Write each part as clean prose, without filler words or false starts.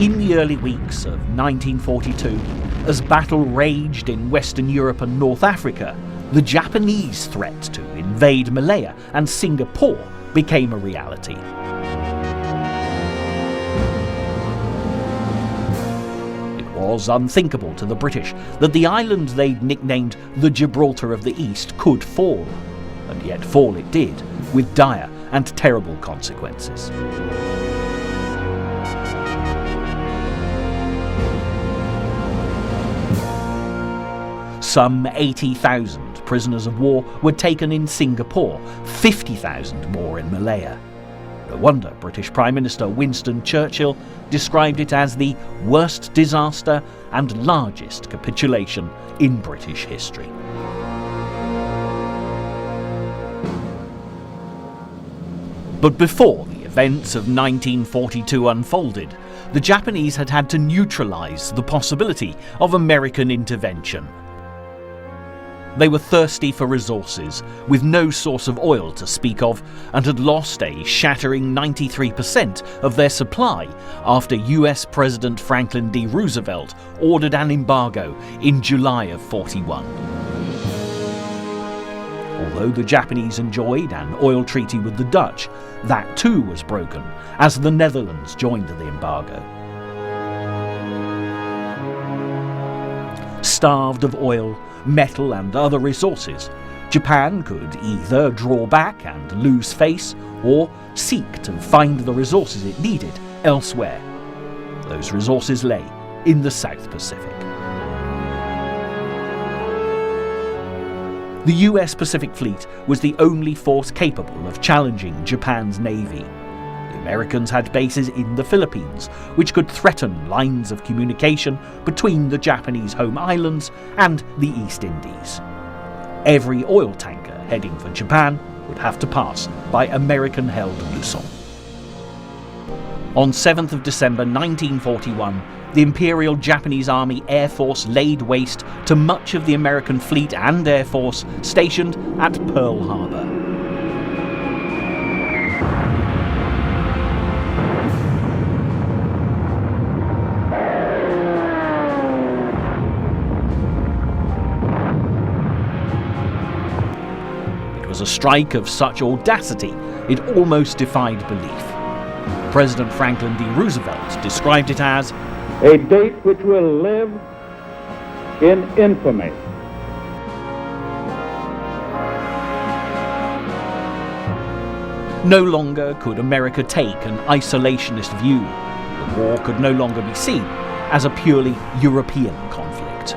In the early weeks of 1942, as battle raged in Western Europe and North Africa, the Japanese threat to invade Malaya and Singapore became a reality. It was unthinkable to the British that the island they'd nicknamed the Gibraltar of the East could fall, and yet fall it did, with dire and terrible consequences. Some 80,000 prisoners of war were taken in Singapore, 50,000 more in Malaya. No wonder British Prime Minister Winston Churchill described it as the worst disaster and largest capitulation in British history. But before the events of 1942 unfolded, the Japanese had had to neutralise the possibility of American intervention. They were thirsty for resources, with no source of oil to speak of, and had lost a shattering 93% of their supply after US President Franklin D. Roosevelt ordered an embargo in July of '41. Although the Japanese enjoyed an oil treaty with the Dutch, that too was broken as the Netherlands joined the embargo. Starved of oil, metal and other resources, Japan could either draw back and lose face, or seek to find the resources it needed elsewhere. Those resources lay in the South Pacific. The US Pacific Fleet was the only force capable of challenging Japan's navy. The Americans had bases in the Philippines, which could threaten lines of communication between the Japanese home islands and the East Indies. Every oil tanker heading for Japan would have to pass by American-held Luzon. On 7th of December 1941, the Imperial Japanese Army Air Force laid waste to much of the American fleet and Air Force stationed at Pearl Harbor. It was a strike of such audacity, it almost defied belief. President Franklin D. Roosevelt described it as a date which will live in infamy. No longer could America take an isolationist view. The war could no longer be seen as a purely European conflict.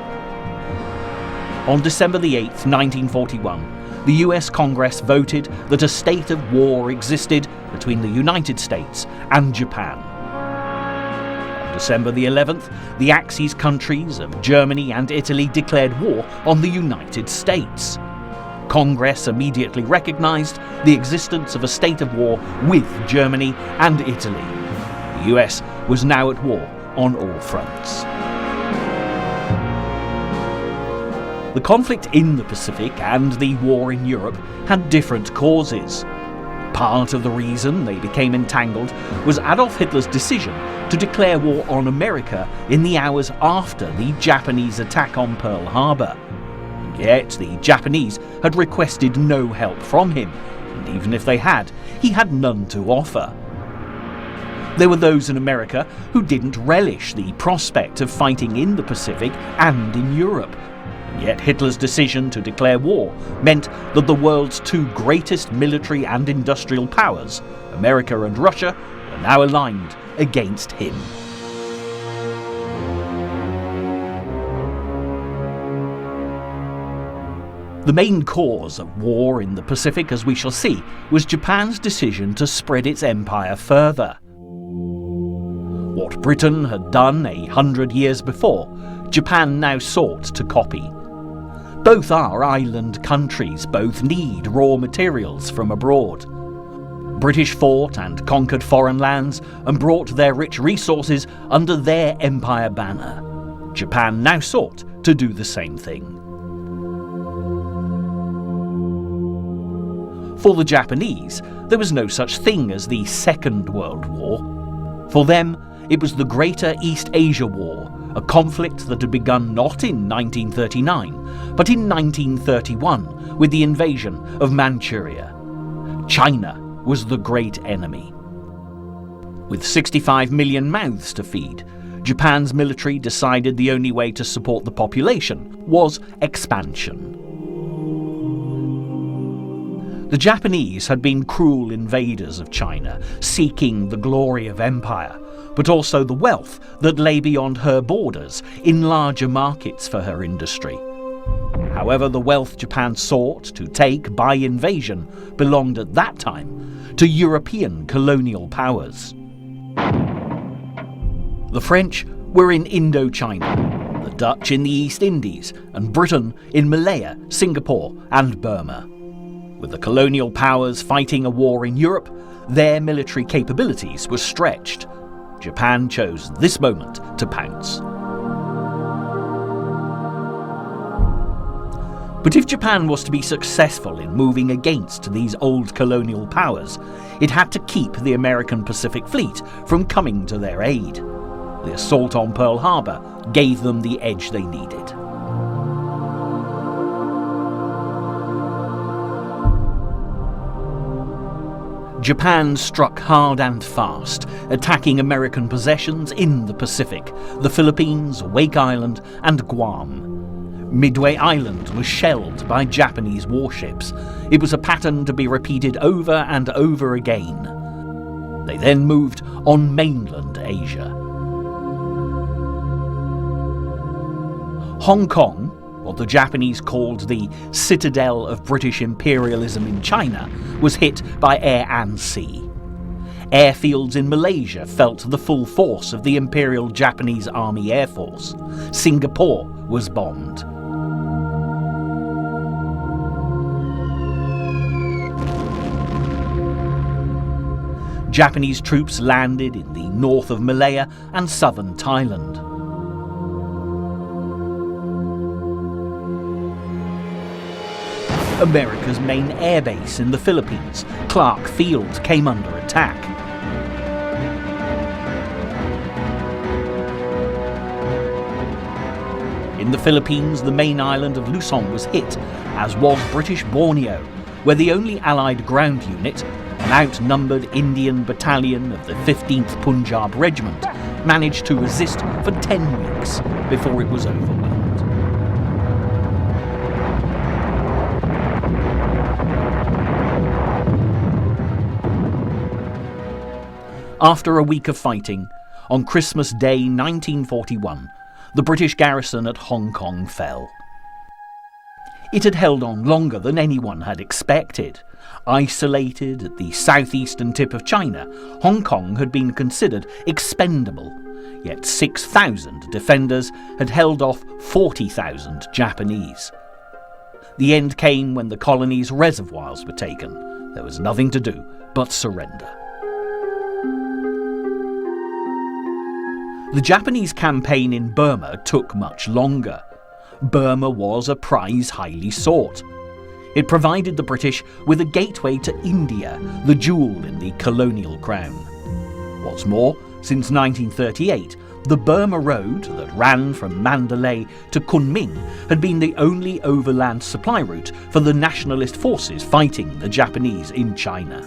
On December the 8th, 1941, the US Congress voted that a state of war existed between the United States and Japan. On December the 11th, the Axis countries of Germany and Italy declared war on the United States. Congress immediately recognized the existence of a state of war with Germany and Italy. The US was now at war on all fronts. The conflict in the Pacific and the war in Europe had different causes. Part of the reason they became entangled was Adolf Hitler's decision to declare war on America in the hours after the Japanese attack on Pearl Harbor. Yet the Japanese had requested no help from him, and even if they had, he had none to offer. There were those in America who didn't relish the prospect of fighting in the Pacific and in Europe. Yet Hitler's decision to declare war meant that the world's two greatest military and industrial powers, America and Russia, were now aligned against him. The main cause of war in the Pacific, as we shall see, was Japan's decision to spread its empire further. What Britain had done 100 years before, Japan now sought to copy. Both are island countries, both need raw materials from abroad. British fought and conquered foreign lands and brought their rich resources under their empire banner. Japan now sought to do the same thing. For the Japanese, there was no such thing as the Second World War. For them, It was the Greater East Asia War, a conflict that had begun not in 1939, but in 1931 with the invasion of Manchuria. China was the great enemy. With 65 million mouths to feed, Japan's military decided the only way to support the population was expansion. The Japanese had been cruel invaders of China, seeking the glory of empire, but also the wealth that lay beyond her borders in larger markets for her industry. However, the wealth Japan sought to take by invasion belonged at that time to European colonial powers. The French were in Indochina, the Dutch in the East Indies, and Britain in Malaya, Singapore, and Burma. With the colonial powers fighting a war in Europe, their military capabilities were stretched. Japan chose this moment to pounce. But if Japan was to be successful in moving against these old colonial powers, it had to keep the American Pacific Fleet from coming to their aid. The assault on Pearl Harbor gave them the edge they needed. Japan struck hard and fast, attacking American possessions in the Pacific, the Philippines, Wake Island, and Guam. Midway Island was shelled by Japanese warships. It was a pattern to be repeated over and over again. They then moved on mainland Asia. Hong Kong, what the Japanese called the citadel of British imperialism in China, was hit by air and sea. Airfields in Malaysia felt the full force of the Imperial Japanese Army Air Force. Singapore was bombed. Japanese troops landed in the north of Malaya and southern Thailand. America's main airbase in the Philippines, Clark Field, came under attack. In the Philippines, the main island of Luzon was hit, as was British Borneo, where the only Allied ground unit, an outnumbered Indian battalion of the 15th Punjab Regiment, managed to resist for 10 weeks before it was overwhelmed. After a week of fighting, on Christmas Day 1941, the British garrison at Hong Kong fell. It had held on longer than anyone had expected. Isolated at the southeastern tip of China, Hong Kong had been considered expendable, yet 6,000 defenders had held off 40,000 Japanese. The end came when the colony's reservoirs were taken. There was nothing to do but surrender. The Japanese campaign in Burma took much longer. Burma was a prize highly sought. It provided the British with a gateway to India, the jewel in the colonial crown. What's more, since 1938, the Burma Road that ran from Mandalay to Kunming had been the only overland supply route for the nationalist forces fighting the Japanese in China.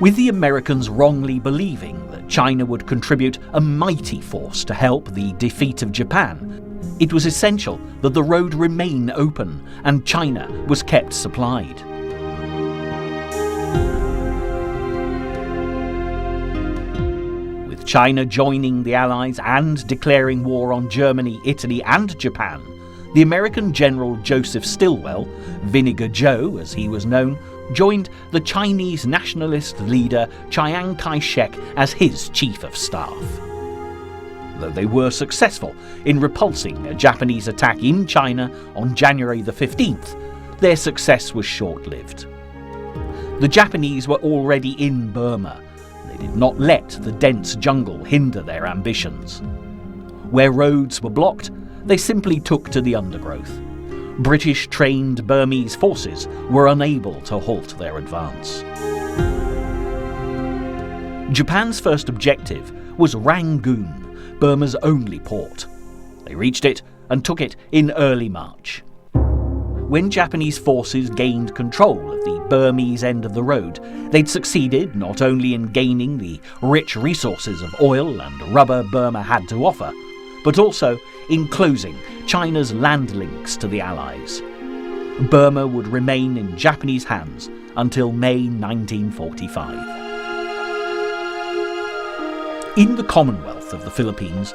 With the Americans wrongly believing that China would contribute a mighty force to help the defeat of Japan, it was essential that the road remain open and China was kept supplied. With China joining the Allies and declaring war on Germany, Italy and Japan, the American General Joseph Stilwell, Vinegar Joe as he was known, joined the Chinese nationalist leader Chiang Kai-shek as his chief of staff. Though they were successful in repulsing a Japanese attack in China on January the 15th, their success was short-lived. The Japanese were already in Burma. They did not let the dense jungle hinder their ambitions. Where roads were blocked, they simply took to the undergrowth. British-trained Burmese forces were unable to halt their advance. Japan's first objective was Rangoon, Burma's only port. They reached it and took it in early March. When Japanese forces gained control of the Burmese end of the road, they'd succeeded not only in gaining the rich resources of oil and rubber Burma had to offer, but also in closing China's land links to the Allies. Burma would remain in Japanese hands until May 1945. In the Commonwealth of the Philippines,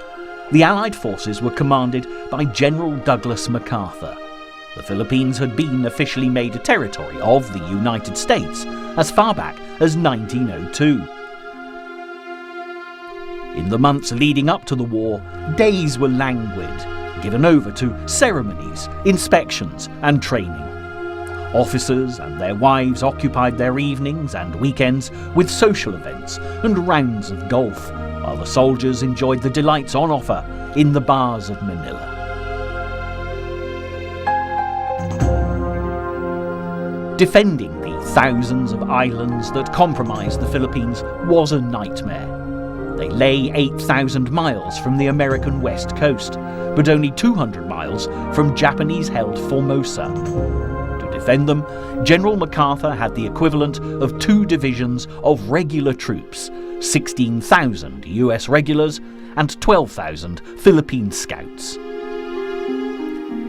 the Allied forces were commanded by General Douglas MacArthur. The Philippines had been officially made a territory of the United States as far back as 1902. In the months leading up to the war, days were languid, given over to ceremonies, inspections and training. Officers and their wives occupied their evenings and weekends with social events and rounds of golf, while the soldiers enjoyed the delights on offer in the bars of Manila. Defending the thousands of islands that comprised the Philippines was a nightmare. They lay 8,000 miles from the American west coast, but only 200 miles from Japanese-held Formosa. To defend them, General MacArthur had the equivalent of 2 divisions of regular troops, 16,000 US regulars and 12,000 Philippine scouts.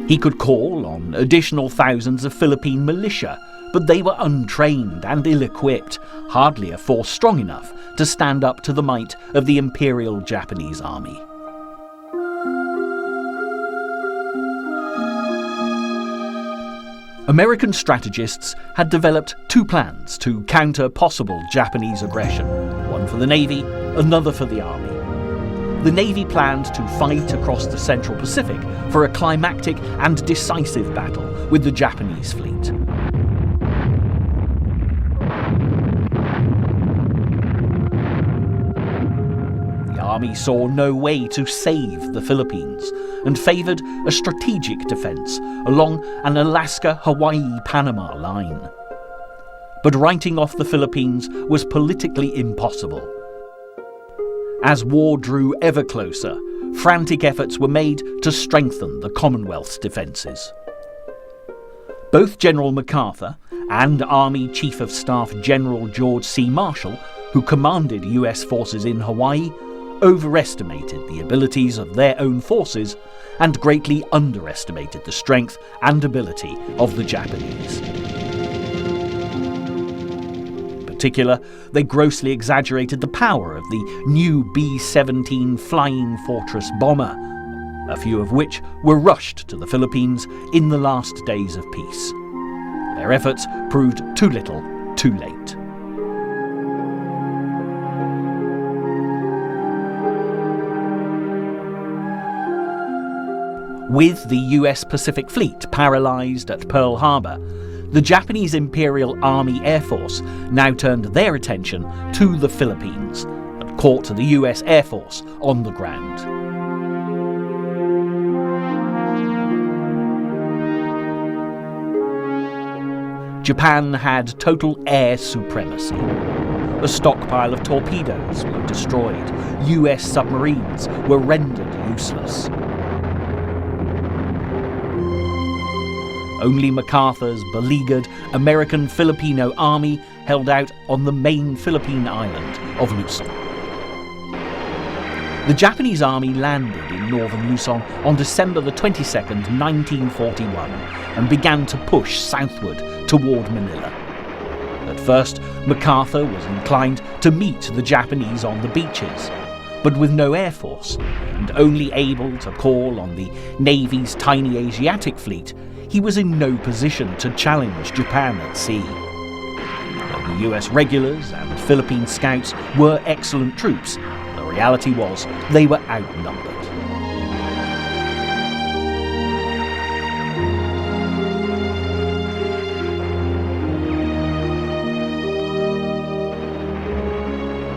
He could call on additional thousands of Philippine militia, but they were untrained and ill-equipped, hardly a force strong enough to stand up to the might of the Imperial Japanese Army. American strategists had developed 2 plans to counter possible Japanese aggression, one for the Navy, another for the Army. The Navy planned to fight across the Central Pacific for a climactic and decisive battle with the Japanese fleet. The Army saw no way to save the Philippines and favoured a strategic defence along an Alaska-Hawaii-Panama line. But writing off the Philippines was politically impossible. As war drew ever closer, frantic efforts were made to strengthen the Commonwealth's defences. Both General MacArthur and Army Chief of Staff General George C. Marshall, who commanded US forces in Hawaii, overestimated the abilities of their own forces and greatly underestimated the strength and ability of the Japanese. In particular, they grossly exaggerated the power of the new B-17 Flying Fortress bomber, a few of which were rushed to the Philippines in the last days of peace. Their efforts proved too little, too late. With the US Pacific Fleet paralysed at Pearl Harbor, the Japanese Imperial Army Air Force now turned their attention to the Philippines and caught the US Air Force on the ground. Japan had total air supremacy. A stockpile of torpedoes were destroyed. US submarines were rendered useless. Only MacArthur's beleaguered American Filipino army held out on the main Philippine island of Luzon. The Japanese army landed in northern Luzon on December the 22nd, 1941, and began to push southward toward Manila. At first, MacArthur was inclined to meet the Japanese on the beaches, but with no air force and only able to call on the Navy's tiny Asiatic fleet, he was in no position to challenge Japan at sea. Though the US regulars and Philippine scouts were excellent troops, the reality was they were outnumbered.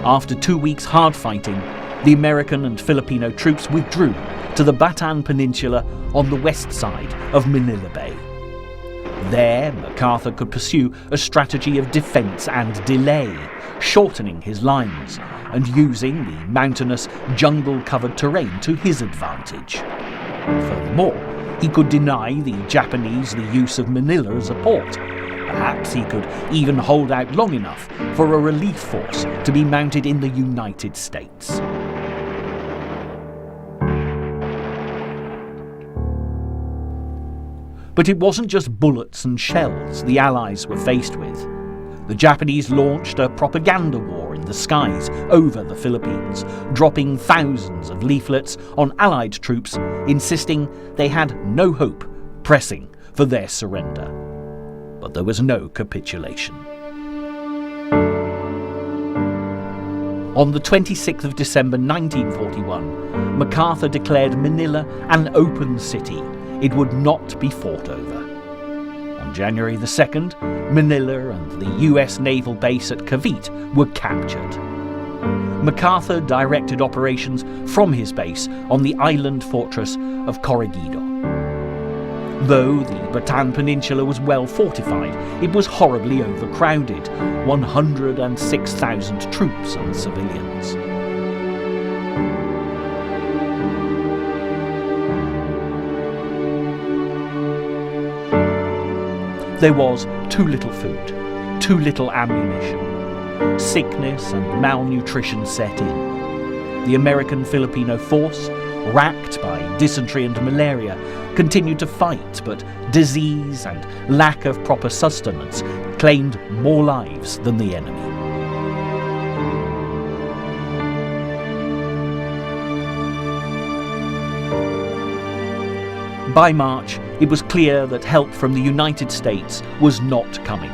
After 2 weeks hard fighting, the American and Filipino troops withdrew to the Bataan Peninsula on the west side of Manila Bay. There, MacArthur could pursue a strategy of defence and delay, shortening his lines and using the mountainous, jungle-covered terrain to his advantage. Furthermore, he could deny the Japanese the use of Manila as a port. Perhaps he could even hold out long enough for a relief force to be mounted in the United States. But it wasn't just bullets and shells the Allies were faced with. The Japanese launched a propaganda war in the skies over the Philippines, dropping thousands of leaflets on Allied troops, insisting they had no hope, pressing for their surrender. But there was no capitulation. On the 26th of December 1941, MacArthur declared Manila an open city. It would not be fought over. On January the 2nd, Manila and the US naval base at Cavite were captured. MacArthur directed operations from his base on the island fortress of Corregidor. Though the Bataan Peninsula was well fortified, it was horribly overcrowded, 106,000 troops and civilians. There was too little food, too little ammunition. Sickness and malnutrition set in. The American Filipino force, racked by dysentery and malaria, continued to fight, but disease and lack of proper sustenance claimed more lives than the enemy. By March, it was clear that help from the United States was not coming.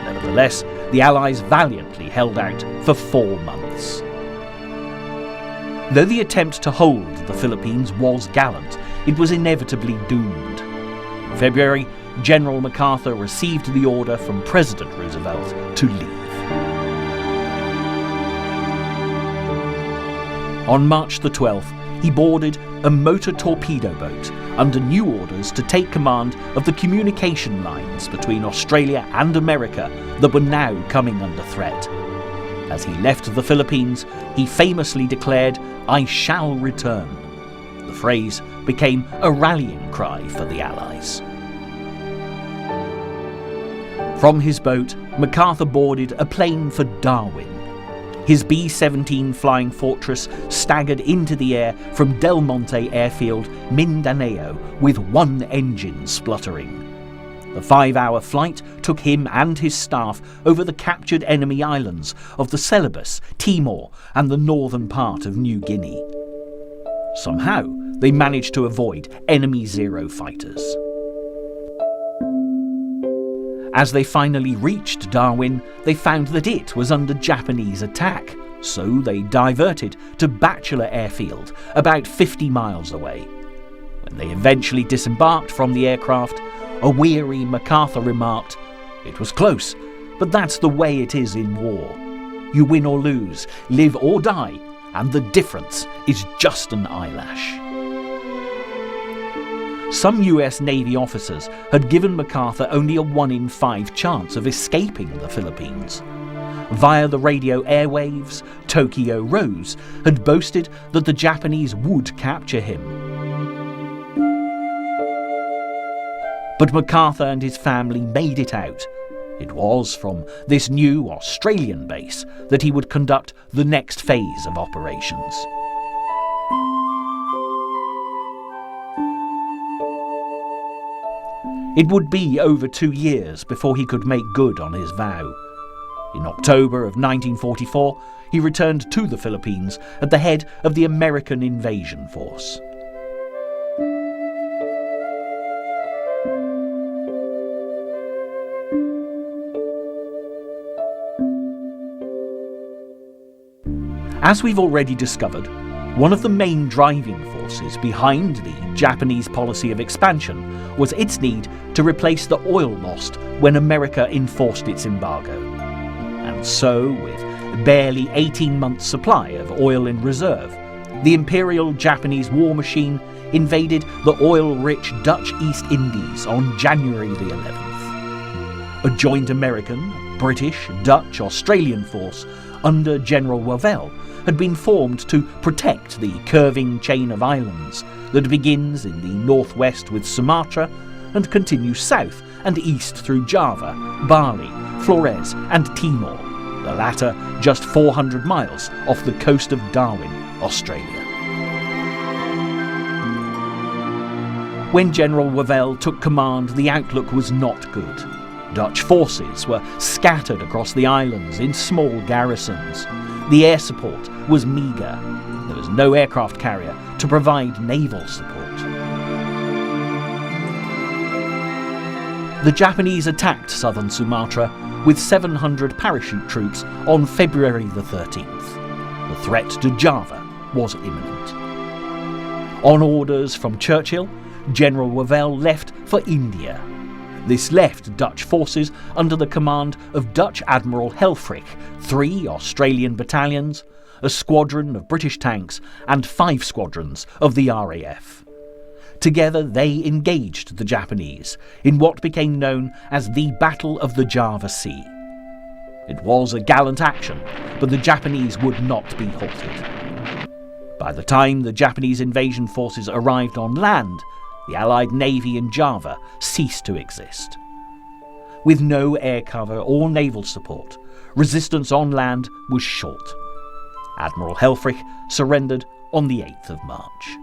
Nevertheless, the Allies valiantly held out for 4 months. Though the attempt to hold the Philippines was gallant, it was inevitably doomed. In February, General MacArthur received the order from President Roosevelt to leave. On March the 12th, he boarded a motor torpedo boat under new orders to take command of the communication lines between Australia and America that were now coming under threat. As he left the Philippines, he famously declared, "I shall return." The phrase became a rallying cry for the Allies. From his boat, MacArthur boarded a plane for Darwin. His B-17 Flying Fortress staggered into the air from Del Monte Airfield, Mindanao, with one engine spluttering. The 5-hour flight took him and his staff over the captured enemy islands of the Celebes, Timor, and the northern part of New Guinea. Somehow, they managed to avoid enemy Zero fighters. As they finally reached Darwin, they found that it was under Japanese attack, so they diverted to Bachelor Airfield, about 50 miles away. When they eventually disembarked from the aircraft, a weary MacArthur remarked, "It was close, but that's the way it is in war. You win or lose, live or die, and the difference is just an eyelash." Some US Navy officers had given MacArthur only a 1 in 5 chance of escaping the Philippines. Via the radio airwaves, Tokyo Rose had boasted that the Japanese would capture him. But MacArthur and his family made it out. It was from this new Australian base that he would conduct the next phase of operations. It would be over 2 years before he could make good on his vow. In October of 1944, he returned to the Philippines at the head of the American invasion force. As we've already discovered, one of the main driving forces behind the Japanese policy of expansion was its need to replace the oil lost when America enforced its embargo. And so, with barely 18 months' supply of oil in reserve, the Imperial Japanese war machine invaded the oil-rich Dutch East Indies on January the 11th. A joint American, British, Dutch, Australian force under General Wavell had been formed to protect the curving chain of islands that begins in the northwest with Sumatra and continues south and east through Java, Bali, Flores and Timor, the latter just 400 miles off the coast of Darwin, Australia. When General Wavell took command, the outlook was not good. Dutch forces were scattered across the islands in small garrisons. The air support was meagre. There was no aircraft carrier to provide naval support. The Japanese attacked southern Sumatra with 700 parachute troops on February the 13th. The threat to Java was imminent. On orders from Churchill, General Wavell left for India. This left Dutch forces under the command of Dutch Admiral Helfrich, 3 Australian battalions, a squadron of British tanks and 5 squadrons of the RAF. Together they engaged the Japanese in what became known as the Battle of the Java Sea. It was a gallant action, but the Japanese would not be halted. By the time the Japanese invasion forces arrived on land, the Allied Navy in Java ceased to exist. With no air cover or naval support, resistance on land was short. Admiral Helfrich surrendered on the 8th of March.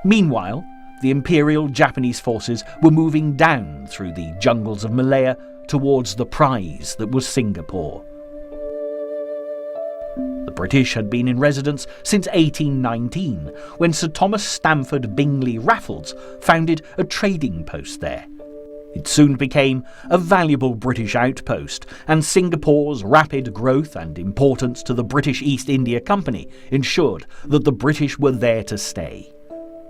Meanwhile, the Imperial Japanese forces were moving down through the jungles of Malaya towards the prize that was Singapore. The British had been in residence since 1819, when Sir Thomas Stamford Bingley Raffles founded a trading post there. It soon became a valuable British outpost, and Singapore's rapid growth and importance to the British East India Company ensured that the British were there to stay.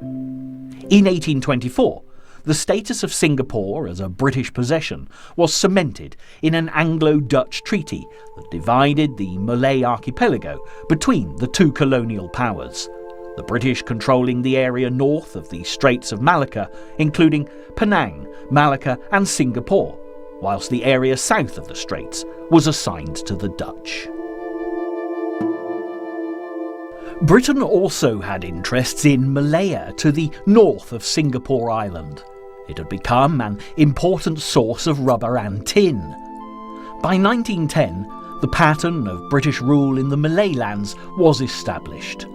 In 1824, the status of Singapore as a British possession was cemented in an Anglo-Dutch treaty that divided the Malay archipelago between the two colonial powers, the British controlling the area north of the Straits of Malacca, including Penang, Malacca and Singapore, whilst the area south of the Straits was assigned to the Dutch. Britain also had interests in Malaya to the north of Singapore Island. It had become an important source of rubber and tin. By 1910, the pattern of British rule in the Malay lands was established.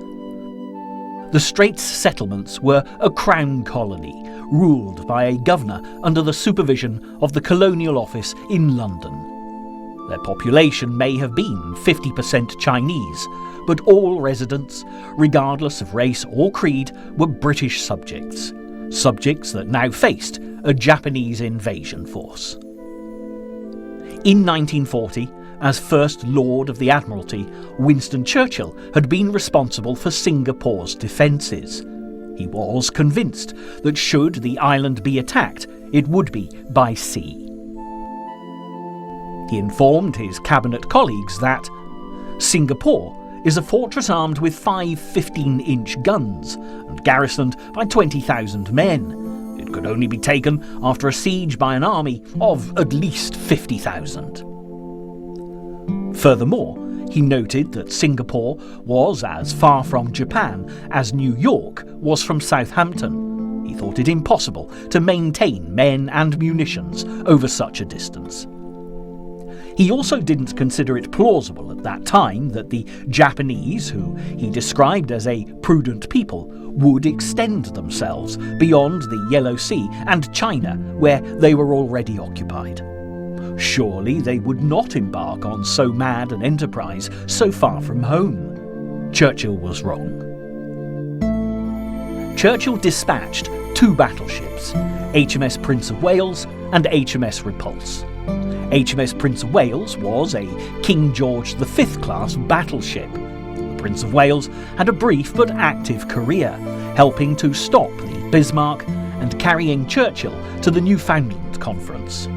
The Straits settlements were a crown colony, ruled by a governor under the supervision of the Colonial Office in London. Their population may have been 50% Chinese, but all residents, regardless of race or creed, were British subjects that now faced a Japanese invasion force. In 1940, as First Lord of the Admiralty, Winston Churchill had been responsible for Singapore's defences. He was convinced that should the island be attacked, it would be by sea. He informed his cabinet colleagues that Singapore is a fortress armed with 5 15-inch guns and garrisoned by 20,000 men. It could only be taken after a siege by an army of at least 50,000. Furthermore, he noted that Singapore was as far from Japan as New York was from Southampton. He thought it impossible to maintain men and munitions over such a distance. He also didn't consider it plausible at that time that the Japanese, who he described as a prudent people, would extend themselves beyond the Yellow Sea and China, where they were already occupied. Surely they would not embark on so mad an enterprise so far from home. Churchill was wrong. Churchill dispatched 2 battleships, HMS Prince of Wales and HMS Repulse. HMS Prince of Wales was a King George V class battleship. The Prince of Wales had a brief but active career, helping to stop the Bismarck and carrying Churchill to the Newfoundland Conference.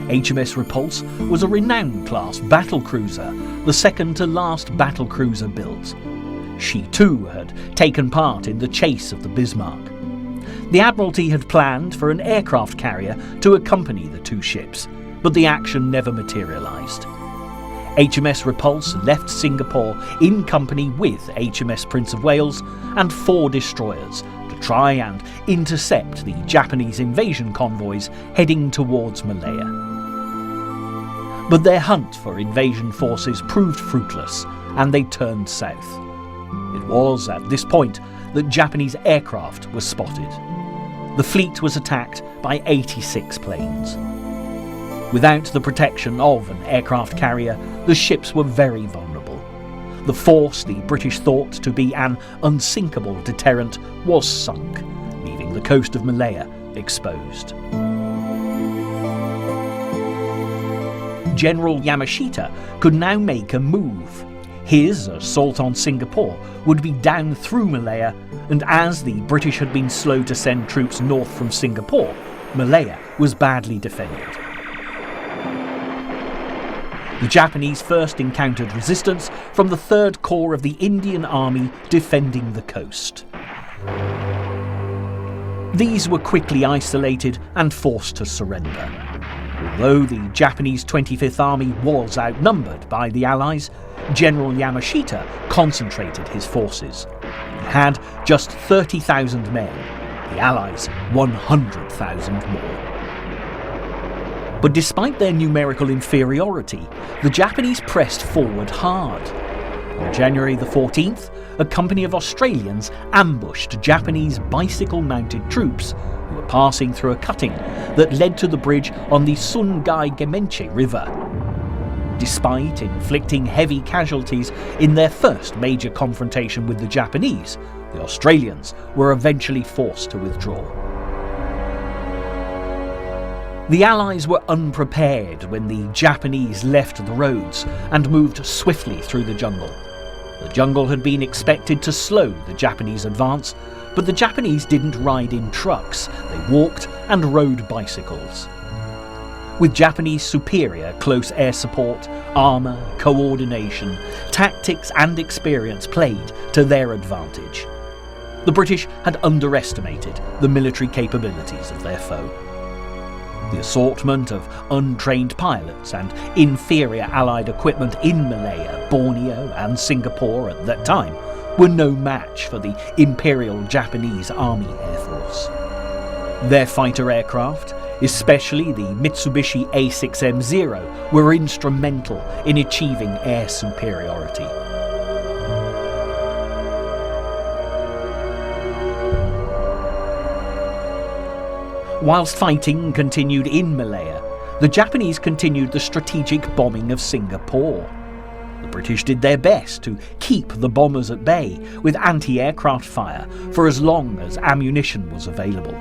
HMS Repulse was a renowned-class battlecruiser, the second to last battlecruiser built. She too had taken part in the chase of the Bismarck. The Admiralty had planned for an aircraft carrier to accompany the two ships, but the action never materialised. HMS Repulse left Singapore in company with HMS Prince of Wales and 4 destroyers to try and intercept the Japanese invasion convoys heading towards Malaya. But their hunt for invasion forces proved fruitless, and they turned south. It was at this point that Japanese aircraft were spotted. The fleet was attacked by 86 planes. Without the protection of an aircraft carrier, the ships were very vulnerable. The force the British thought to be an unsinkable deterrent was sunk, leaving the coast of Malaya exposed. General Yamashita could now make a move. His assault on Singapore would be down through Malaya, and as the British had been slow to send troops north from Singapore, Malaya was badly defended. The Japanese first encountered resistance from the 3rd Corps of the Indian Army defending the coast. These were quickly isolated and forced to surrender. Although the Japanese 25th Army was outnumbered by the Allies, General Yamashita concentrated his forces. He had just 30,000 men, the Allies 100,000 more. But despite their numerical inferiority, the Japanese pressed forward hard. On January the 14th, a company of Australians ambushed Japanese bicycle-mounted troops who were passing through a cutting that led to the bridge on the Sungai-Gemenche River. Despite inflicting heavy casualties in their first major confrontation with the Japanese, the Australians were eventually forced to withdraw. The Allies were unprepared when the Japanese left the roads and moved swiftly through the jungle. The jungle had been expected to slow the Japanese advance, but the Japanese didn't ride in trucks, they walked and rode bicycles. With Japanese superior close air support, armour, coordination, tactics and experience played to their advantage. The British had underestimated the military capabilities of their foe. The assortment of untrained pilots and inferior Allied equipment in Malaya, Borneo and Singapore at that time were no match for the Imperial Japanese Army Air Force. Their fighter aircraft, especially the Mitsubishi A6M0, were instrumental in achieving air superiority. Whilst fighting continued in Malaya, the Japanese continued the strategic bombing of Singapore. The British did their best to keep the bombers at bay with anti-aircraft fire for as long as ammunition was available.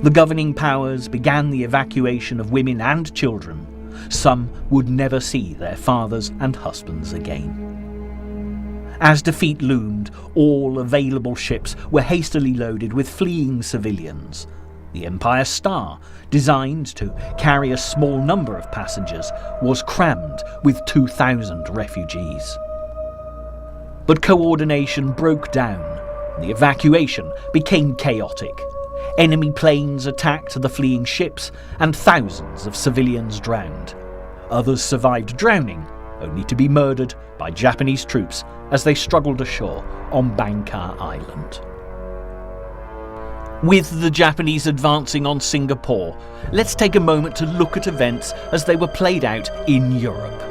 The governing powers began the evacuation of women and children. Some would never see their fathers and husbands again. As defeat loomed, all available ships were hastily loaded with fleeing civilians. The Empire Star, designed to carry a small number of passengers, was crammed with 2,000 refugees. But coordination broke down. The evacuation became chaotic. Enemy planes attacked the fleeing ships, and thousands of civilians drowned. Others survived drowning, only to be murdered by Japanese troops as they struggled ashore on Bangka Island. With the Japanese advancing on Singapore, let's take a moment to look at events as they were played out in Europe.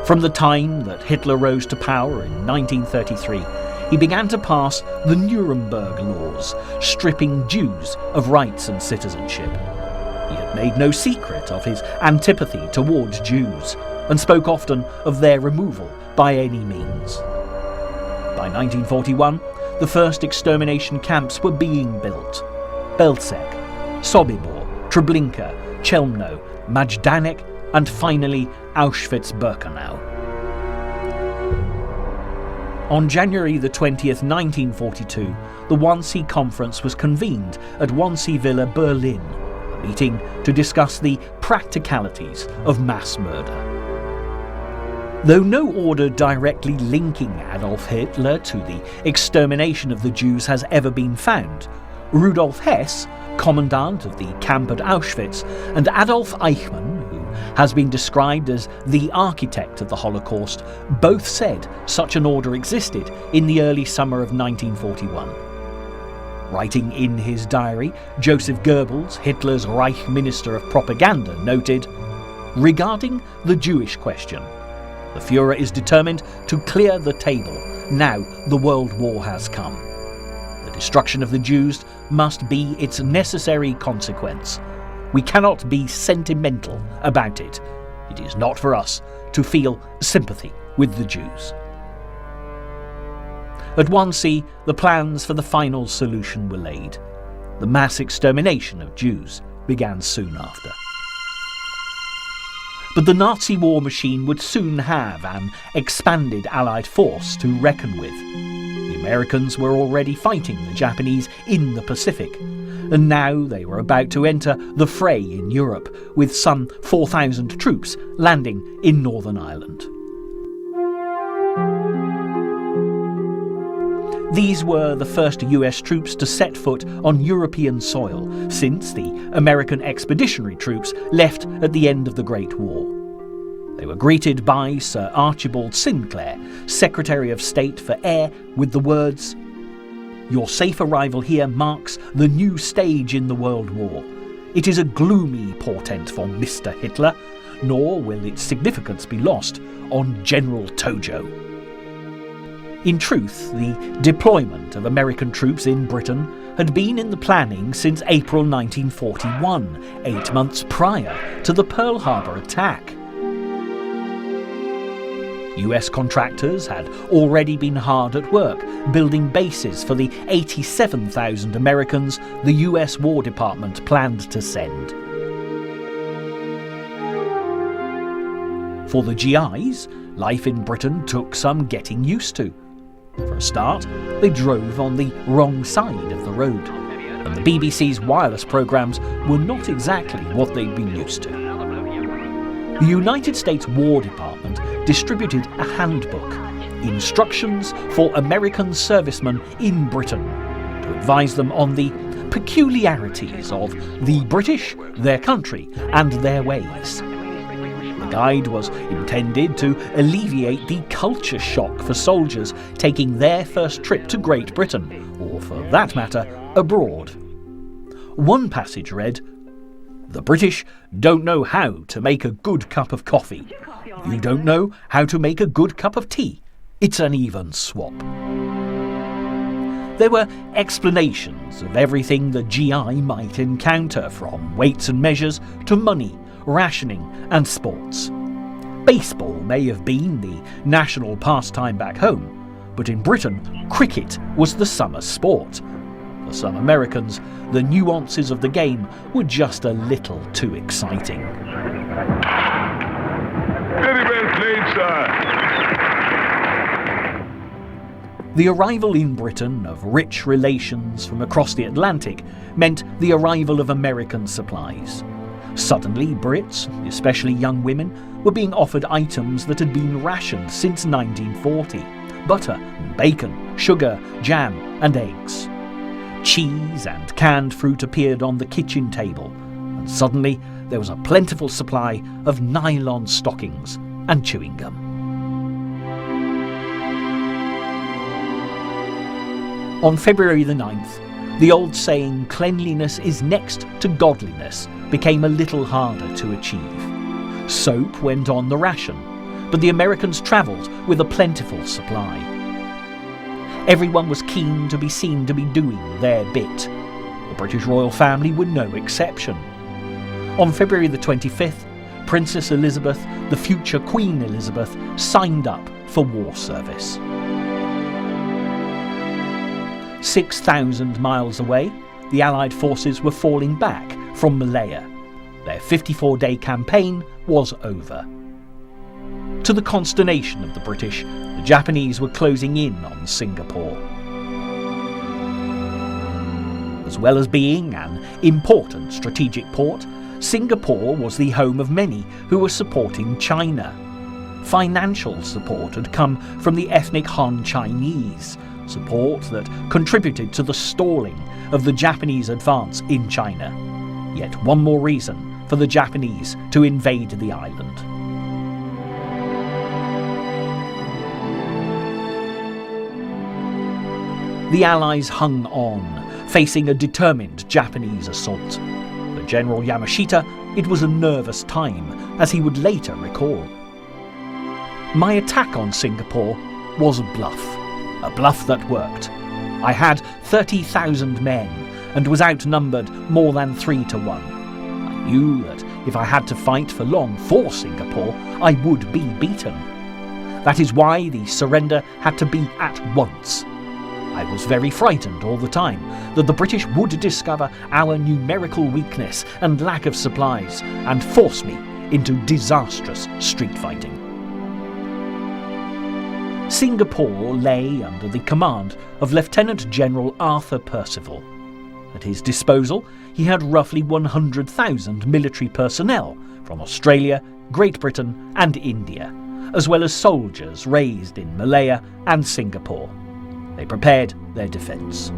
From the time that Hitler rose to power in 1933, he began to pass the Nuremberg laws, stripping Jews of rights and citizenship. He had made no secret of his antipathy towards Jews, and spoke often of their removal by any means. By 1941, the first extermination camps were being built. Belzec, Sobibor, Treblinka, Chelmno, Majdanek, and finally Auschwitz-Birkenau. On January the 20th, 1942, the Wannsee Conference was convened at Wannsee Villa, Berlin, and meeting to discuss the practicalities of mass murder. Though no order directly linking Adolf Hitler to the extermination of the Jews has ever been found, Rudolf Hess, commandant of the camp at Auschwitz, and Adolf Eichmann, who has been described as the architect of the Holocaust, both said such an order existed in the early summer of 1941. Writing in his diary, Joseph Goebbels, Hitler's Reich Minister of Propaganda, noted, "Regarding the Jewish question, the Führer is determined to clear the table. Now the World War has come. The destruction of the Jews must be its necessary consequence. We cannot be sentimental about it. It is not for us to feel sympathy with the Jews." At Wannsee, the plans for the final solution were laid. The mass extermination of Jews began soon after. But the Nazi war machine would soon have an expanded Allied force to reckon with. The Americans were already fighting the Japanese in the Pacific, and now they were about to enter the fray in Europe, with some 4,000 troops landing in Northern Ireland. These were the first US troops to set foot on European soil since the American expeditionary troops left at the end of the Great War. They were greeted by Sir Archibald Sinclair, Secretary of State for Air, with the words, "Your safe arrival here marks the new stage in the World War. It is a gloomy portent for Mr. Hitler, nor will its significance be lost on General Tojo." In truth, the deployment of American troops in Britain had been in the planning since April 1941, 8 months prior to the Pearl Harbor attack. US contractors had already been hard at work building bases for the 87,000 Americans the US War Department planned to send. For the GIs, life in Britain took some getting used to. For a start, they drove on the wrong side of the road, and the BBC's wireless programmes were not exactly what they'd been used to. The United States War Department distributed a handbook, Instructions for American Servicemen in Britain, to advise them on the peculiarities of the British, their country, and their ways. The guide was intended to alleviate the culture shock for soldiers taking their first trip to Great Britain, or for that matter, abroad. One passage read, "The British don't know how to make a good cup of coffee. You don't know how to make a good cup of tea. It's an even swap." There were explanations of everything the GI might encounter, from weights and measures to money, rationing and sports. Baseball may have been the national pastime back home, but in Britain, cricket was the summer sport. For some Americans, the nuances of the game were just a little too exciting. Very well played, sir. The arrival in Britain of rich relations from across the Atlantic meant the arrival of American supplies. Suddenly, Brits, especially young women, were being offered items that had been rationed since 1940. Butter, bacon, sugar, jam and eggs. Cheese and canned fruit appeared on the kitchen table, and suddenly there was a plentiful supply of nylon stockings and chewing gum. On February the 9th, the old saying, "Cleanliness is next to godliness," became a little harder to achieve. Soap went on the ration, but the Americans travelled with a plentiful supply. Everyone was keen to be seen to be doing their bit. The British royal family were no exception. On February the 25th, Princess Elizabeth, the future Queen Elizabeth, signed up for war service. 6,000 miles away, the Allied forces were falling back from Malaya. Their 54-day campaign was over. To the consternation of the British, the Japanese were closing in on Singapore. The As well as being an important strategic port, Singapore was the home of many who were supporting China. Financial support had come from the ethnic Han Chinese, support that contributed to the stalling of the Japanese advance in China. Yet one more reason for the Japanese to invade the island. The Allies hung on, facing a determined Japanese assault. For General Yamashita, it was a nervous time, as he would later recall. My attack on Singapore was a bluff that worked. I had 30,000 men and was outnumbered more than 3 to 1. I knew that if I had to fight for long for Singapore, I would be beaten. That is why the surrender had to be at once. I was very frightened all the time that the British would discover our numerical weakness and lack of supplies and force me into disastrous street fighting. Singapore lay under the command of Lieutenant General Arthur Percival. At his disposal, he had roughly 100,000 military personnel from Australia, Great Britain and India, as well as soldiers raised in Malaya and Singapore. They prepared their defence.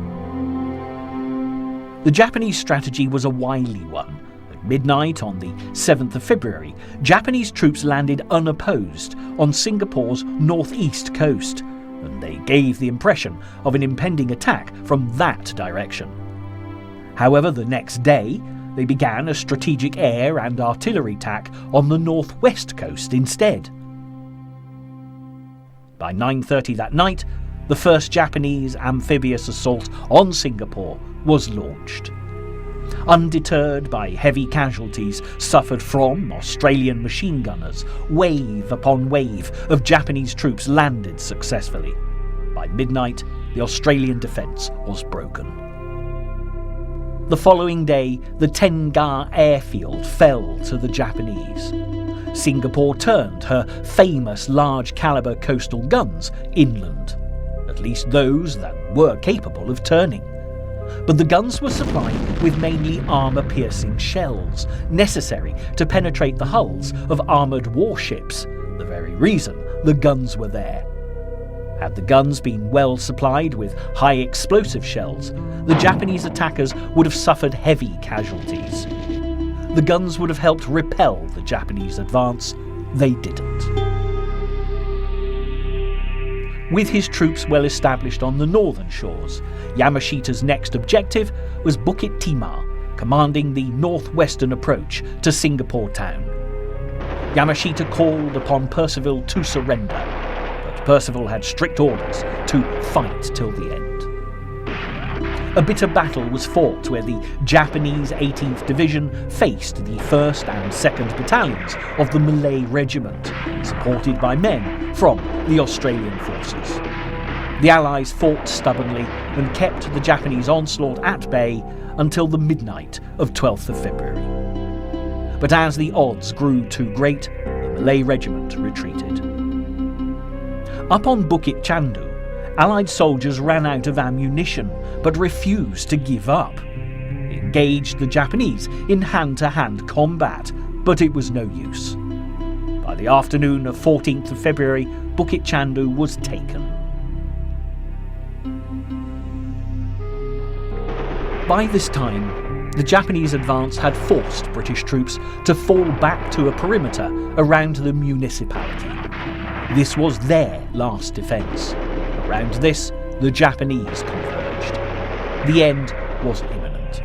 The Japanese strategy was a wily one. At midnight on the 7th of February, Japanese troops landed unopposed on Singapore's northeast coast, and they gave the impression of an impending attack from that direction. However, the next day, they began a strategic air and artillery attack on the northwest coast instead. By 9:30 that night, the first Japanese amphibious assault on Singapore was launched. Undeterred by heavy casualties suffered from Australian machine gunners, wave upon wave of Japanese troops landed successfully. By midnight, the Australian defence was broken. The following day, the Tengah airfield fell to the Japanese. Singapore turned her famous large-caliber coastal guns inland, at least those that were capable of turning. But the guns were supplied with mainly armour-piercing shells, necessary to penetrate the hulls of armoured warships, the very reason the guns were there. Had the guns been well supplied with high explosive shells, the Japanese attackers would have suffered heavy casualties. The guns would have helped repel the Japanese advance. They didn't. With his troops well established on the northern shores, Yamashita's next objective was Bukit Timah, commanding the northwestern approach to Singapore town. Yamashita called upon Percival to surrender, but Percival had strict orders to fight till the end. A bitter battle was fought where the Japanese 18th Division faced the 1st and 2nd Battalions of the Malay Regiment, supported by men from the Australian forces. The Allies fought stubbornly and kept the Japanese onslaught at bay until the midnight of 12th of February. But as the odds grew too great, the Malay Regiment retreated. Up on Bukit Chandu, Allied soldiers ran out of ammunition, but refused to give up. They engaged the Japanese in hand-to-hand combat, but it was no use. By the afternoon of 14th of February, Bukit Chandu was taken. By this time, the Japanese advance had forced British troops to fall back to a perimeter around the municipality. This was their last defence. Around this, the Japanese converged. The end was imminent.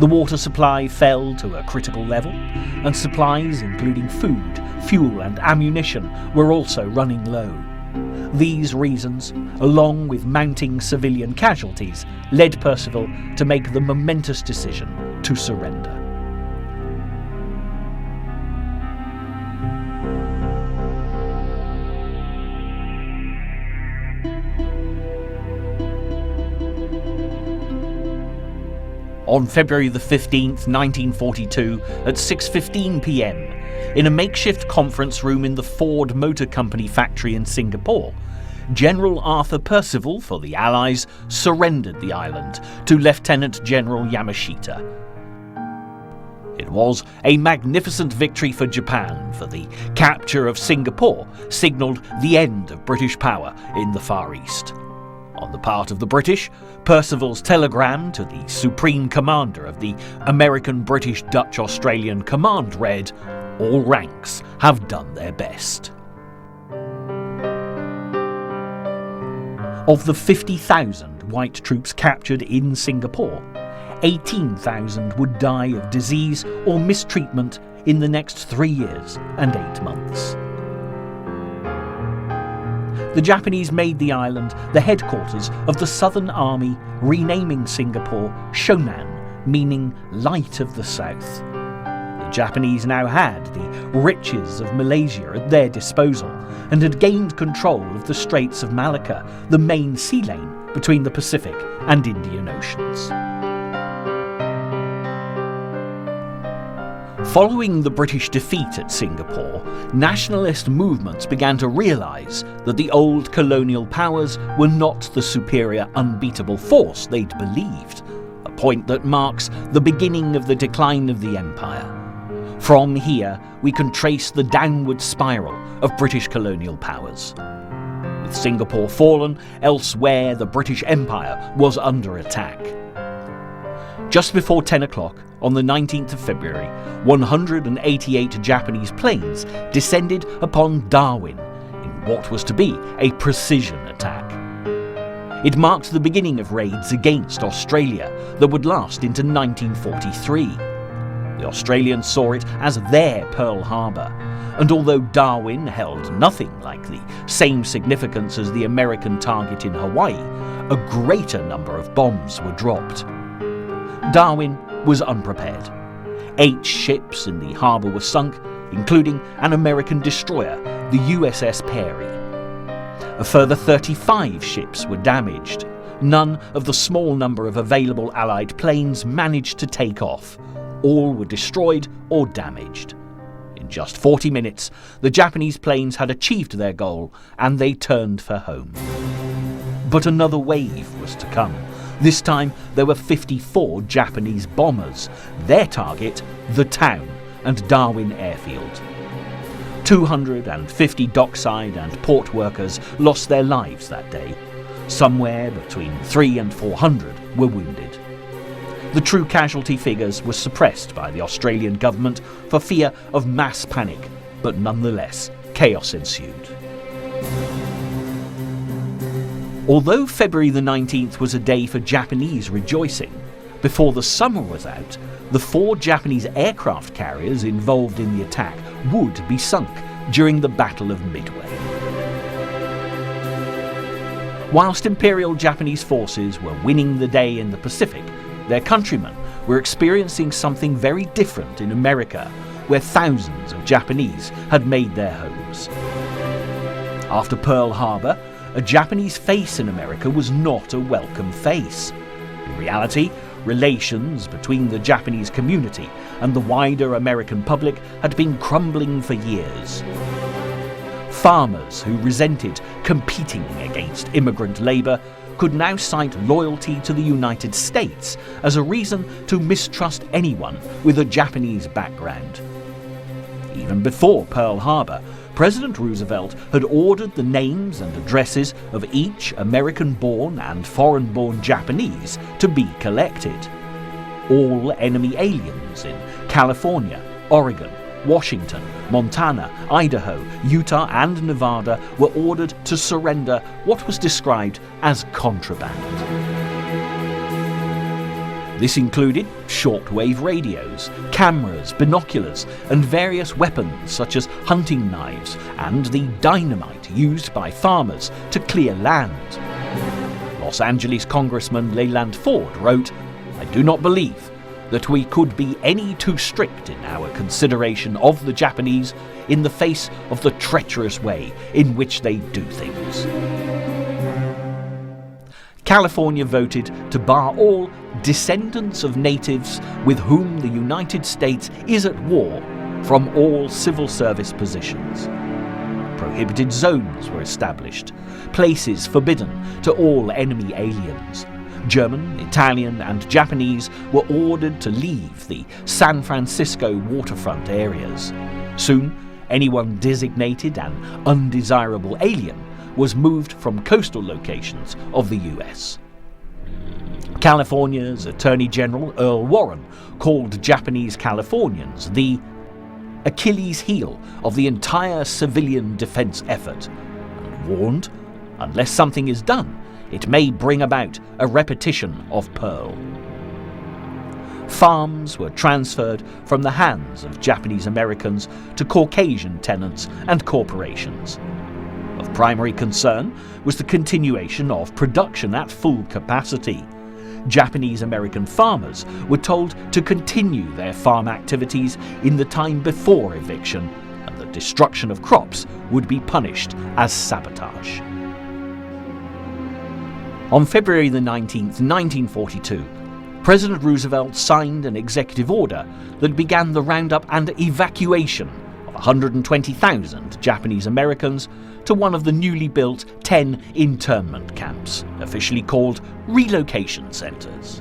The water supply fell to a critical level, and supplies including food, fuel and ammunition were also running low. These reasons, along with mounting civilian casualties, led Percival to make the momentous decision to surrender. On February the 15th, 1942, at 6:15 p.m, in a makeshift conference room in the Ford Motor Company factory in Singapore, General Arthur Percival for the Allies surrendered the island to Lieutenant General Yamashita. It was a magnificent victory for Japan, for the capture of Singapore signalled the end of British power in the Far East. On the part of the British, Percival's telegram to the Supreme Commander of the American, British, Dutch, Australian Command read, "All ranks have done their best." Of the 50,000 white troops captured in Singapore, 18,000 would die of disease or mistreatment in the next 3 years and 8 months. The Japanese made the island the headquarters of the Southern Army, renaming Singapore Shonan, meaning Light of the South. The Japanese now had the riches of Malaysia at their disposal and had gained control of the Straits of Malacca, the main sea lane between the Pacific and Indian Oceans. Following the British defeat at Singapore, nationalist movements began to realise that the old colonial powers were not the superior, unbeatable force they'd believed, a point that marks the beginning of the decline of the empire. From here, we can trace the downward spiral of British colonial powers. With Singapore fallen, elsewhere the British Empire was under attack. Just before 10 o'clock, on the 19th of February, 188 Japanese planes descended upon Darwin in what was to be a precision attack. It marked the beginning of raids against Australia that would last into 1943. The Australians saw it as their Pearl Harbor, and although Darwin held nothing like the same significance as the American target in Hawaii, a greater number of bombs were dropped. Darwin was unprepared. 8 ships in the harbour were sunk, including an American destroyer, the USS Peary. A further 35 ships were damaged. None of the small number of available Allied planes managed to take off. All were destroyed or damaged. In just 40 minutes, the Japanese planes had achieved their goal and they turned for home. But another wave was to come. This time, there were 54 Japanese bombers, their target, the town and Darwin airfield. 250 dockside and port workers lost their lives that day. Somewhere between 300 and 400 were wounded. The true casualty figures were suppressed by the Australian government for fear of mass panic, but nonetheless, chaos ensued. Although February the 19th was a day for Japanese rejoicing, before the summer was out, the 4 Japanese aircraft carriers involved in the attack would be sunk during the Battle of Midway. Whilst Imperial Japanese forces were winning the day in the Pacific, their countrymen were experiencing something very different in America, where thousands of Japanese had made their homes. After Pearl Harbor, a Japanese face in America was not a welcome face. In reality, relations between the Japanese community and the wider American public had been crumbling for years. Farmers who resented competing against immigrant labour could now cite loyalty to the United States as a reason to mistrust anyone with a Japanese background. Even before Pearl Harbor, President Roosevelt had ordered the names and addresses of each American-born and foreign-born Japanese to be collected. All enemy aliens in California, Oregon, Washington, Montana, Idaho, Utah and Nevada were ordered to surrender what was described as contraband. This included shortwave radios, cameras, binoculars, and various weapons such as hunting knives and the dynamite used by farmers to clear land. Los Angeles Congressman Leland Ford wrote, "I do not believe that we could be any too strict in our consideration of the Japanese in the face of the treacherous way in which they do things." California voted to bar all descendants of natives with whom the United States is at war from all civil service positions. Prohibited zones were established, places forbidden to all enemy aliens. German, Italian and Japanese were ordered to leave the San Francisco waterfront areas. Soon, anyone designated an undesirable alien was moved from coastal locations of the US. California's Attorney General Earl Warren called Japanese Californians the Achilles heel of the entire civilian defense effort, and warned, unless something is done, it may bring about a repetition of Pearl. Farms were transferred from the hands of Japanese Americans to Caucasian tenants and corporations. Of primary concern was the continuation of production at full capacity. Japanese American farmers were told to continue their farm activities in the time before eviction, and the destruction of crops would be punished as sabotage. On February the 19th, 1942, President Roosevelt signed an executive order that began the roundup and evacuation of 120,000 Japanese Americans to one of the newly built 10 internment camps, officially called relocation centers.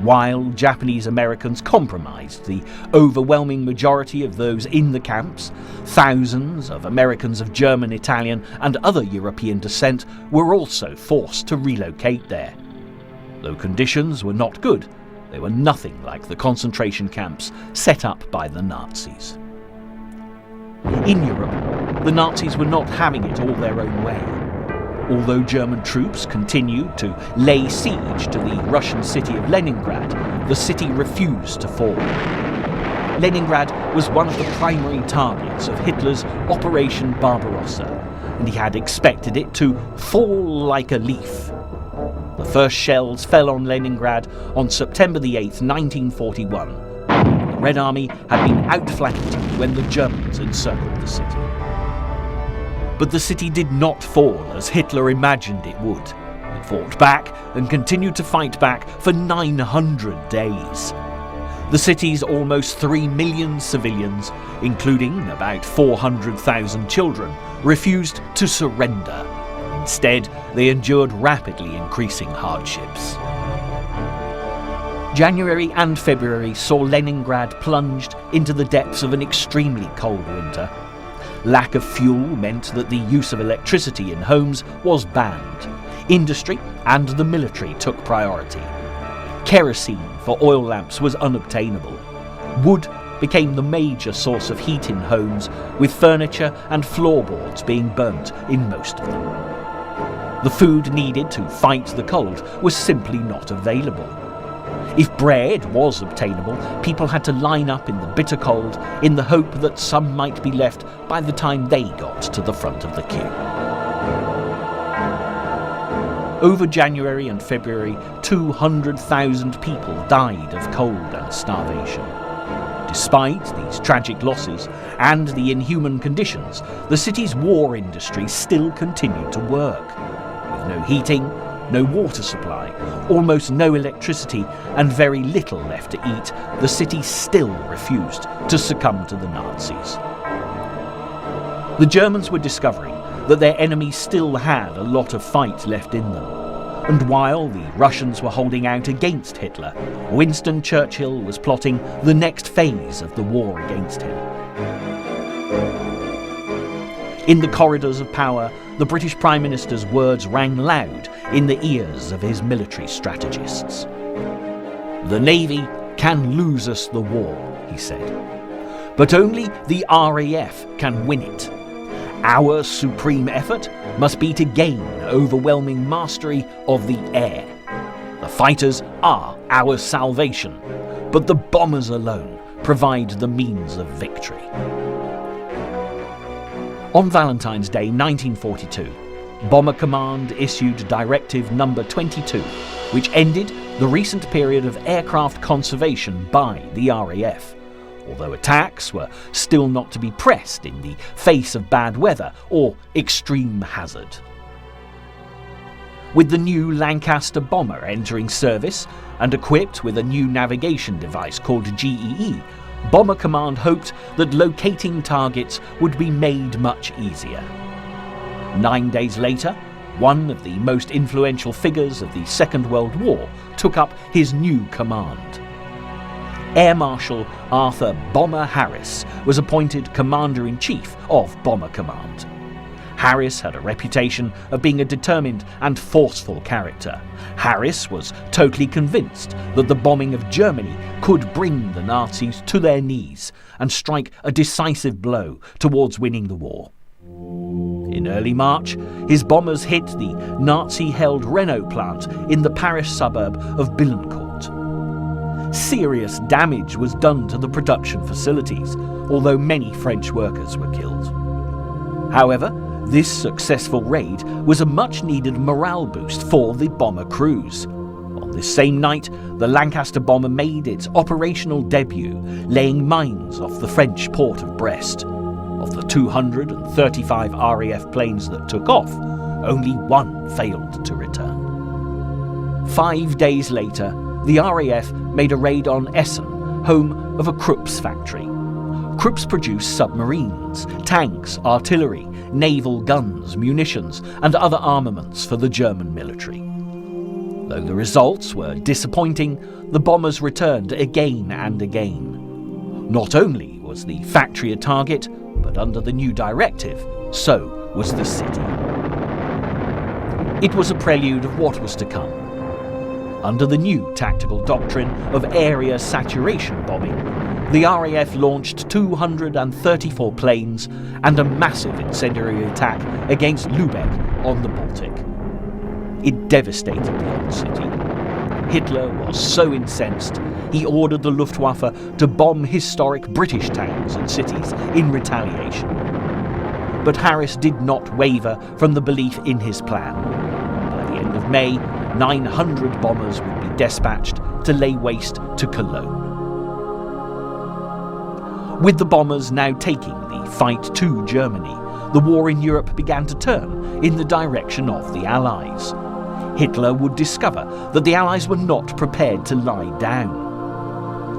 While Japanese Americans comprised the overwhelming majority of those in the camps, thousands of Americans of German, Italian and other European descent were also forced to relocate there. Though conditions were not good, they were nothing like the concentration camps set up by the Nazis. In Europe, the Nazis were not having it all their own way. Although German troops continued to lay siege to the Russian city of Leningrad, the city refused to fall. Leningrad was one of the primary targets of Hitler's Operation Barbarossa, and he had expected it to fall like a leaf. The first shells fell on Leningrad on September the 8th, 1941. The Red Army had been outflanked when the Germans encircled the city. But the city did not fall as Hitler imagined it would. It fought back and continued to fight back for 900 days. The city's almost 3 million civilians, including about 400,000 children, refused to surrender. Instead, they endured rapidly increasing hardships. January and February saw Leningrad plunged into the depths of an extremely cold winter. Lack of fuel meant that the use of electricity in homes was banned. Industry and the military took priority. Kerosene for oil lamps was unobtainable. Wood became the major source of heat in homes, with furniture and floorboards being burnt in most of them. The food needed to fight the cold was simply not available. If bread was obtainable, people had to line up in the bitter cold in the hope that some might be left by the time they got to the front of the queue. Over January and February, 200,000 people died of cold and starvation. Despite these tragic losses and the inhuman conditions, the city's war industry still continued to work. With no heating, no water supply, almost no electricity, and very little left to eat, the city still refused to succumb to the Nazis. The Germans were discovering that their enemies still had a lot of fight left in them. And while the Russians were holding out against Hitler, Winston Churchill was plotting the next phase of the war against him. In the corridors of power, the British Prime Minister's words rang loud in the ears of his military strategists. "The Navy can lose us the war," he said, "but only the RAF can win it. Our supreme effort must be to gain overwhelming mastery of the air. The fighters are our salvation, but the bombers alone provide the means of victory." On Valentine's Day 1942, Bomber Command issued Directive No. 22, which ended the recent period of aircraft conservation by the RAF, although attacks were still not to be pressed in the face of bad weather or extreme hazard. With the new Lancaster bomber entering service and equipped with a new navigation device called GEE, Bomber Command hoped that locating targets would be made much easier. 9 days later, one of the most influential figures of the Second World War took up his new command. Air Marshal Arthur Bomber Harris was appointed Commander-in-Chief of Bomber Command. Harris had a reputation of being a determined and forceful character. Harris was totally convinced that the bombing of Germany could bring the Nazis to their knees and strike a decisive blow towards winning the war. In early March, his bombers hit the Nazi-held Renault plant in the Paris suburb of Billancourt. Serious damage was done to the production facilities, although many French workers were killed. However, this successful raid was a much-needed morale boost for the bomber crews. On this same night, the Lancaster bomber made its operational debut, laying mines off the French port of Brest. Of the 235 RAF planes that took off, only one failed to return. 5 days later, the RAF made a raid on Essen, home of a Krupp's factory. Krupp's produced submarines, tanks, artillery, naval guns, munitions, and other armaments for the German military. Though the results were disappointing, the bombers returned again and again. Not only was the factory a target, but under the new directive, so was the city. It was a prelude of what was to come. Under the new tactical doctrine of area saturation bombing, the RAF launched 234 planes and a massive incendiary attack against Lübeck on the Baltic. It devastated the old city. Hitler was so incensed, he ordered the Luftwaffe to bomb historic British towns and cities in retaliation. But Harris did not waver from the belief in his plan. By the end of May, 900 bombers would be dispatched to lay waste to Cologne. With the bombers now taking the fight to Germany, the war in Europe began to turn in the direction of the Allies. Hitler would discover that the Allies were not prepared to lie down.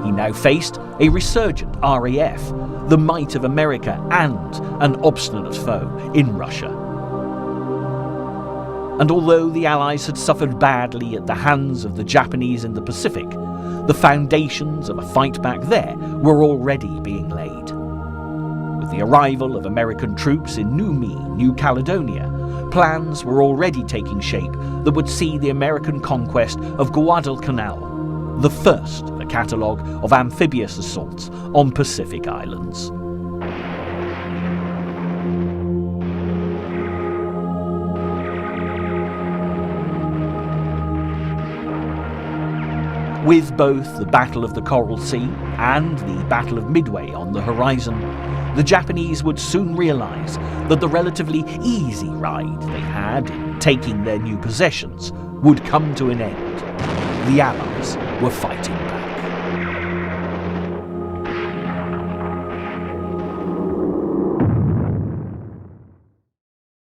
He now faced a resurgent RAF, the might of America, and an obstinate foe in Russia. And although the Allies had suffered badly at the hands of the Japanese in the Pacific, the foundations of a fight back there were already being laid. With the arrival of American troops in New Caledonia, plans were already taking shape that would see the American conquest of Guadalcanal, the first of a catalogue of amphibious assaults on Pacific islands. With both the Battle of the Coral Sea and the Battle of Midway on the horizon, the Japanese would soon realise that the relatively easy ride they had in taking their new possessions would come to an end. The Allies were fighting back.